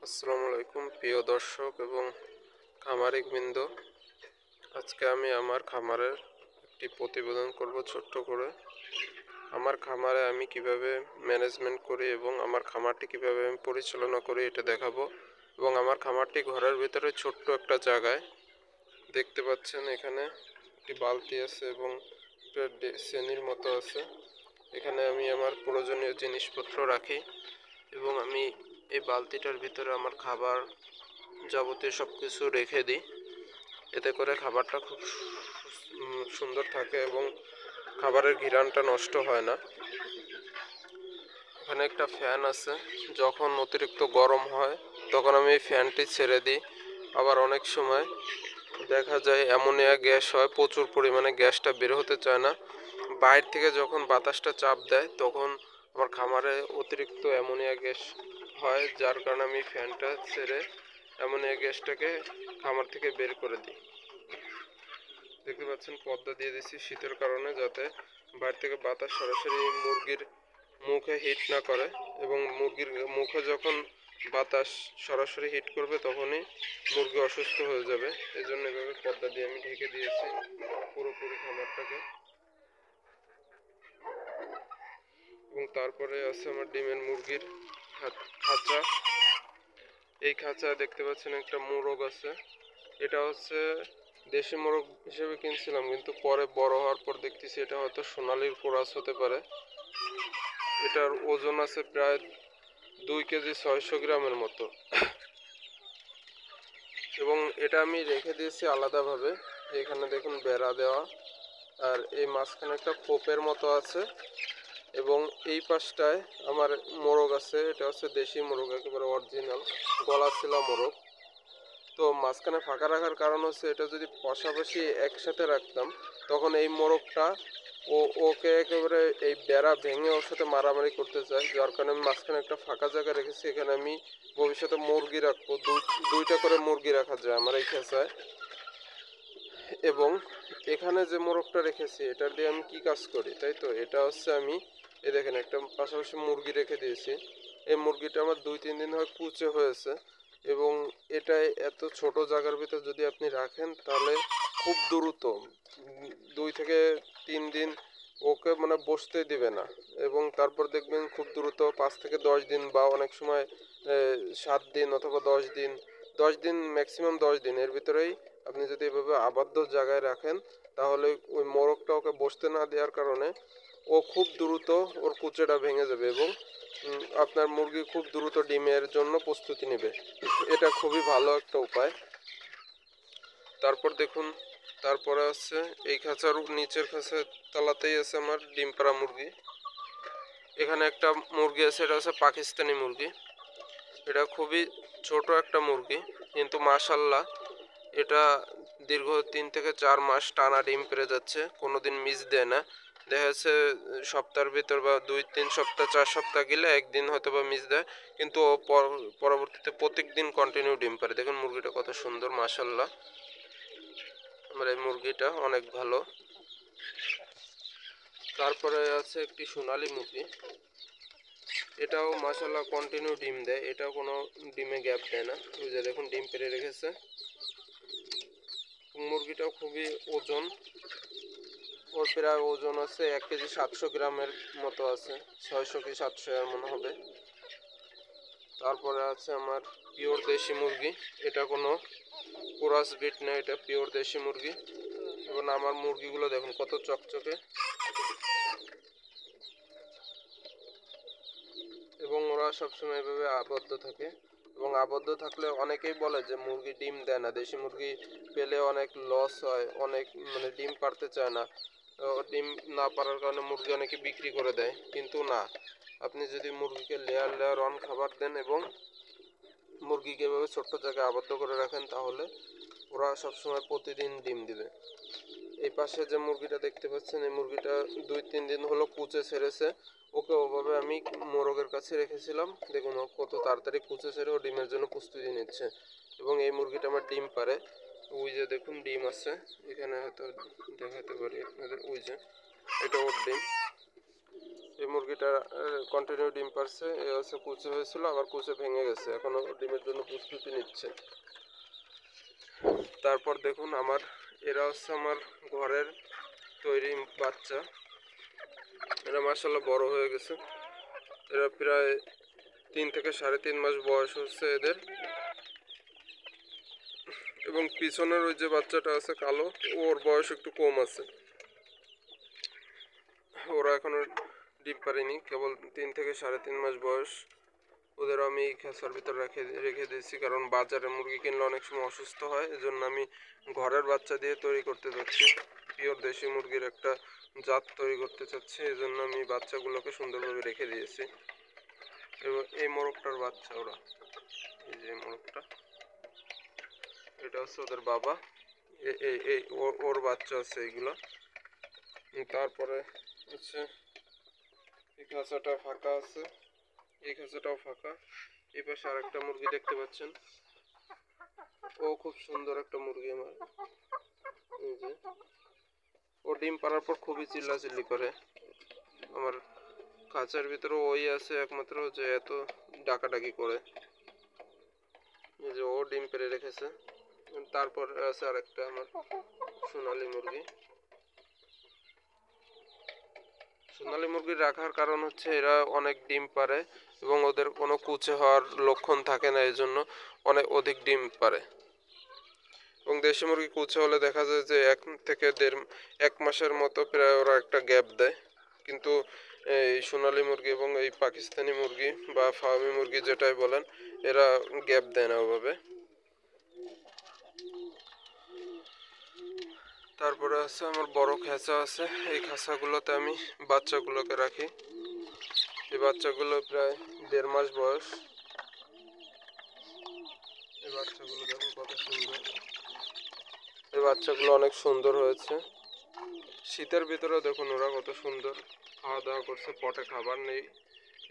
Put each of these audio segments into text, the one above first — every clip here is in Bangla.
আসসালামু আলাইকুম প্রিয় দর্শক এবং খামারিকবৃন্দ। আজকে আমি আমার খামারের একটি প্রতিবেদন করব ছোট্ট করে। আমার খামারে আমি কিভাবে ম্যানেজমেন্ট করি এবং আমার খামারটি কিভাবে আমি পরিচালনা করি এটা দেখাবো। এবং আমার খামারটি ঘরের ভিতরে ছোট্ট একটা জায়গায় দেখতে পাচ্ছেন, এখানে একটি বালতি আছে এবং একটা শ্রেণীর মতো আছে। এখানে আমি আমার প্রয়োজনীয় জিনিসপত্র রাখি এবং আমি এই বালতিটার ভিতরে আমার খাবার যাবতীয় সব কিছু রেখে দিই। এতে করে খাবারটা খুব সুন্দর থাকে এবং খাবারের ঘ্রাণটা নষ্ট হয় না। এখানে একটা ফ্যান আছে, যখন অতিরিক্ত গরম হয় তখন আমি এই ফ্যানটি ছেড়ে দিই। আবার অনেক সময় দেখা যায় অ্যামোনিয়া গ্যাস হয়, প্রচুর পরিমাণে গ্যাসটা বের হতে চায় না। বাইরে থেকে যখন বাতাসটা চাপ দেয় তখন আমার খামারে অতিরিক্ত অ্যামোনিয়া গ্যাস হয়, যার কারণে আমি ফ্যানটা ছেড়ে অ্যামোনিয়া গ্যাসটাকে খামার থেকে বের করে দিই। দেখতে পাচ্ছেন পর্দা দিয়ে দিচ্ছি শীতের কারণে, যাতে বাইরে থেকে বাতাস সরাসরি মুরগির মুখে হিট না করে, এবং মুরগির মুখে যখন বাতাস সরাসরি হিট করবে তখনই মুরগি অসুস্থ হয়ে যাবে। এই জন্য এভাবে পর্দা দিয়ে আমি ঢেকে দিয়েছি পুরোপুরি খামারটাকে। এবং তারপরে আছে আমার ডিমের মুরগির খাঁচা। এই খাঁচা দেখতে পাচ্ছেন একটা মোরগ আছে। এটা হচ্ছে দেশি মোরগ হিসেবে কিনছিলাম, কিন্তু পরে বড় হওয়ার পর দেখতেছি এটা হয়তো সোনালির ক্রস হতে পারে। এটার ওজন আছে প্রায় 2 কেজি 600 গ্রামের মতো। এবং এটা আমি রেখে দিয়েছি আলাদাভাবে। এখানে দেখুন বেড়া দেওয়া, আর এই মাঝখানে একটা খোপের মতো আছে। এবং এই পাশটায় আমার মোরগ আছে, এটা হচ্ছে দেশি মোরগ, একেবারে অরিজিনাল গলাছিলা মোরগ। তো মাঝখানে ফাঁকা রাখার কারণ হচ্ছে, এটা যদি পাশাপাশি একসাথে রাখতাম তখন এই মোরগটা ওকে একেবারে এই বেড়া ভেঙে ওর সাথে মারামারি করতে চায়, যার কারণে আমি মাঝখানে একটা ফাঁকা জায়গা রেখেছি। এখানে আমি ভবিষ্যতে মুরগি রাখবো, দুইটা করে মুরগি রাখা যায় আমার এই খেসায়। এবং এখানে যে মোরগটা রেখেছি এটা দিয়ে আমি কি কাজ করি, তাই তো এটা হচ্ছে আমি এই দেখেন একটা পাশাপাশি মুরগি রেখে দিয়েছি। এই মুরগিটা আমার 2-3 দিন হয় কুচে হয়েছে, এবং এটা এত ছোট জায়গার ভিতর যদি আপনি রাখেন তাহলে খুব দ্রুত 2 থেকে 3 দিন ওকে মানে বসতে দিবে না। এবং তারপর দেখবেন খুব দ্রুত 5 থেকে 10 দিন বা অনেক সময় 7 দিন অথবা 10 দিন, 10 দিন ম্যাক্সিমাম 10 দিন এর ভিতরেই আপনি যদি এভাবে আবদ্ধ জায়গায় রাখেন তাহলে ওই মোরগটা ওকে বসতে না দেওয়ার কারণে ও খুব দ্রুত ওর কুচেটা ভেঙে যাবে, এবং আপনার মুরগি খুব দ্রুত ডিমের জন্য প্রস্তুতি নেবে। এটা খুবই ভালো একটা উপায়। তারপর দেখুন, তারপরে আছে এই খাঁচার নিচের খাঁচার তলাতেই আছে আমার ডিম পাড়া মুরগি। এখানে একটা মুরগি আছে, এটা হচ্ছে পাকিস্তানি মুরগি। এটা খুবই ছোট একটা মুরগি, কিন্তু মাশাল্লাহ এটা দীর্ঘ 3 থেকে 4 মাস টানা ডিম পেড়ে যাচ্ছে, কোনোদিন মিস দেয় না। দেখা যাচ্ছে সপ্তাহের ভিতর বা 2-3 সপ্তাহ 4 সপ্তাহ গেলে একদিন হয়তো বা মিস দেয়, কিন্তু ও পরবর্তীতে প্রত্যেক দিন কন্টিনিউ ডিম পারে। দেখুন মুরগিটা কত সুন্দর, মাশাল্লাহ আমার এই মুরগিটা অনেক ভালো। তারপরে আছে একটি সোনালী মুরগি, এটাও মাশাল্লাহ কন্টিনিউ ডিম দেয়, এটাও কোনো ডিমে গ্যাপ দেয় না। ওই যে দেখুন ডিম পেড়ে রেখেছে। মুরগিটাও খুবই ওজন, ওর প্রায় ওজন আছে 1 কেজি 700 গ্রামের মতো আছে, 600 কি 700 এর মনে হবে। তারপরে আছে আমার পিওর দেশি মুরগি, এটা কোনো ক্রস বিট না, এটা পিওর দেশি মুরগি। এবং আমার মুরগিগুলো দেখুন কত চকচকে, এবং ওরা সবসময় এভাবে আবদ্ধ থাকে। এবং আবদ্ধ থাকলে অনেকেই বলে যে মুরগি ডিম দেয় না, দেশি মুরগি পেলে অনেক লস হয়, অনেক মানে ডিম পারতে চায় না। তো ডিম না পারার কারণে মুরগি অনেকে বিক্রি করে দেয়, কিন্তু না, আপনি যদি মুরগিকে লেয়ার লেয়ার অন খাবার দেন এবং মুরগিকে এভাবে ছোট্ট জায়গায় আবদ্ধ করে রাখেন তাহলে ওরা সবসময় প্রতিদিন ডিম দিবে। এই পাশে যে মুরগিটা দেখতে পাচ্ছেন, এই মুরগিটা 2-3 দিন হলো কুচে ছেড়েছে। ওকে ওভাবে আমি মোরগের কাছে রেখেছিলাম, দেখুন ও কত তাড়াতাড়ি কুচে ছেড়ে ও ডিমের জন্য প্রস্তুতি নিচ্ছে। এবং এই মুরগিটা আমার ডিম পারে, ওই যে দেখুন ডিম আছে, এখানে হয়তো দেখাতে পারি আপনাদের, ওই যে এটা ওর ডিম। এই মুরগিটা কন্টিনিউ ডিম পারছে। এ হচ্ছে কুচে হয়েছিল, আবার কুচে ভেঙে গেছে, এখনও ডিমের জন্য প্রস্তুতি নিচ্ছে। তারপর দেখুন এরা হচ্ছে আমার ঘরের তৈরি বাচ্চা। এরা মাশাআল্লাহ বড় হয়ে গেছে। এরা প্রায় 3 থেকে 3.5 মাস বয়স হচ্ছে এদের। এবং পিছনের ওই যে বাচ্চাটা আছে কালো, ওর বয়স একটু কম আছে। ওরা এখনো ডিম পারেনি, কেবল 3 থেকে 3.5 মাস বয়স। ওদের আমি এই খাঁচার ভিতর রেখে দিয়েছি, কারণ বাজারে মুরগি কিনলে অনেক সময় অসুস্থ হয়। এজন্য আমি ঘরের বাচ্চা দিয়ে তৈরি করতে যাচ্ছি, পিওর দেশি মুরগির একটা জাত তৈরি করতে চাচ্ছি। এজন্য আমি বাচ্চাগুলোকে সুন্দরভাবে রেখে দিয়েছি। এবং এই মোরগটার বাচ্চা ওরা, এই যে মোরগটা, এটা হচ্ছে ওদের বাবা। ওর বাচ্চা আছে এইগুলো। তারপরে হচ্ছে এই খাঁচাটা ফাঁকা আছে, এই খাঁচাটাও ফাঁকা। এই পাশে আরেকটা মুরগি দেখতে পাচ্ছেন, ও খুব সুন্দর একটা মুরগি আমার। এই যে ও ডিম পাড়ার পর খুবই চিল্লাচিল্লি করে। আমার খাঁচার ভিতরে ওই আছে একমাত্র যে এত ডাকাডাকি করে। এই যে ও ডিম পেড়ে রেখেছে। তারপর আছে আরেকটা আমার সোনালী মুরগি। সোনালী মুরগি রাখার কারণ হচ্ছে এরা অনেক ডিম পারে এবং ওদের কোনো কুচে হওয়ার লক্ষণ থাকে না, এই জন্য অনেক অধিক ডিম পারে। এবং দেশি মুরগি কুচে হলে দেখা যায় যে 1 থেকে 1.5 মাসের মতো প্রায় ওরা একটা গ্যাপ দেয়। কিন্তু এই সোনালী মুরগি এবং এই পাকিস্তানি মুরগি বা ফার্মি মুরগি যেটাই বলেন, এরা গ্যাপ দেয় না ওভাবে। তারপরে আছে আমার বড় খাঁচা আছে, এই খাঁচাগুলোতে আমি বাচ্চাগুলোকে রাখি। এই বাচ্চাগুলো প্রায় 1.5 মাস বয়স। এই বাচ্চাগুলো দেখুন কত সুন্দর। এই বাচ্চাগুলো অনেক সুন্দর হয়েছে। শীতের ভিতরে দেখুন ওরা কত সুন্দর খাওয়া দাওয়া করছে, পটে খাবার নেই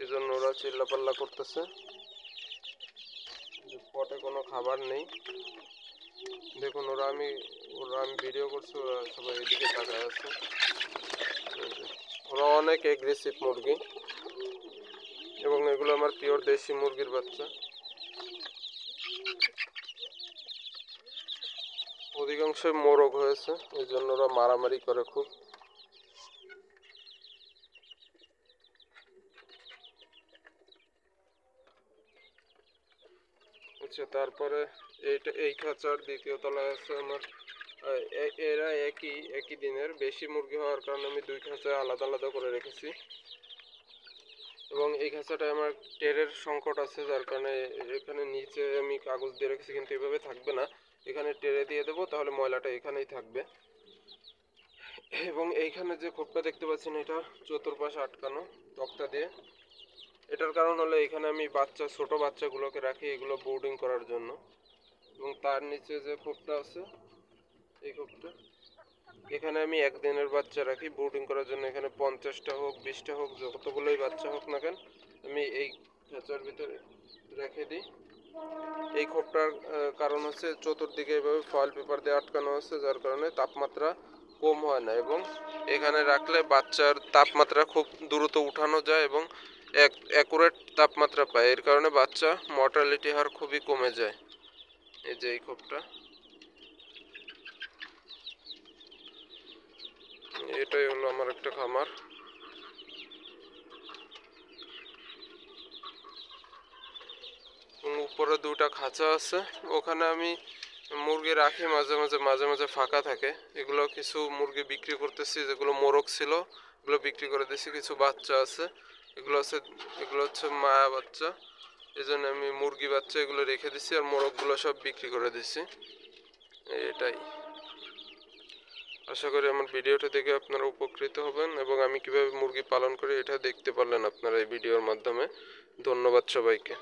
এজন্য ওরা চিল্লাপাল্লা করতেছে। পটে কোনো খাবার নেই। দেখুন ওরা আমি ভিডিও করছি, ওরা সবাই এদিকে তাকায় আছে। ওরা অনেক এগ্রেসিভ মুরগি এবং এগুলো আমার পিওর দেশি মুরগির বাচ্চা। অধিকাংশই মোরগ হয়েছে, এই জন্য ওরা মারামারি করে খুব। আচ্ছা, তারপরে এই খাঁচার দ্বিতীয় তলায় আছে আমার এরা একই দিনের বেশি মুরগি হওয়ার কারণে আমি 2 খাঁচা আলাদা আলাদা করে রেখেছি। এবং এই খাঁচাটায় আমার টেরের সংকট আছে, যার কারণে এখানে নিচে আমি কাগজ দিয়ে রেখেছি, কিন্তু এভাবে থাকবে না। এখানে টেরে দিয়ে দেবো, তাহলে ময়লাটা এখানেই থাকবে। এবং এইখানে যে খোপটা দেখতে পাচ্ছেন, এটা চতুর্পাশে আটকানো তক্তা দিয়ে। এটার কারণ হলো এখানে আমি ছোট বাচ্চাগুলোকে রাখি, এগুলো বোর্ডিং করার জন্য। এবং তার নিচে যে খোপটা আছে, এই খোপটা, এখানে আমি 1 দিনের বাচ্চা রাখি বোর্ডিং করার জন্য। এখানে 50টা হোক 20টা হোক, যতগুলোই বাচ্চা হোক না কেন, আমি এই খাঁচার ভিতরে রেখে দিই। এই খোপটার কারণ হচ্ছে চতুর্দিকে এভাবে ফয়েল পেপার দিয়ে আটকানো আছে, যার কারণে তাপমাত্রা কম হয় না। এবং এখানে রাখলে বাচ্চার তাপমাত্রা খুব দ্রুত উঠানো যায় এবং অ্যাকুরেট তাপমাত্রা পায়। এর কারণে বাচ্চা মর্টালিটি হার খুবই কমে যায়। এই যে এই খোপটা, এটাই হলো আমার একটা খামার। উপরে 2টা খাঁচা আছে, ওখানে আমি মুরগি রাখি, মাঝে মাঝে ফাঁকা থাকে। এগুলো কিছু মুরগি বিক্রি করতেছি, যেগুলো মোরগ ছিল এগুলো বিক্রি করে দিয়েছি। কিছু বাচ্চা আছে, এগুলো হচ্ছে মায়া বাচ্চা, এই জন্য আমি মুরগি বাচ্চা এগুলো রেখে দিছি, আর মোরগগুলো সব বিক্রি করে দিছি। এটাই। আশা করি আমার ভিডিওটা দেখে আপনারা উপকৃত হবেন এবং আমি কিভাবে মুরগি পালন করি এটা দেখতে পারলেন আপনারা এই ভিডিওর মাধ্যমে। ধন্যবাদ সবাইকে।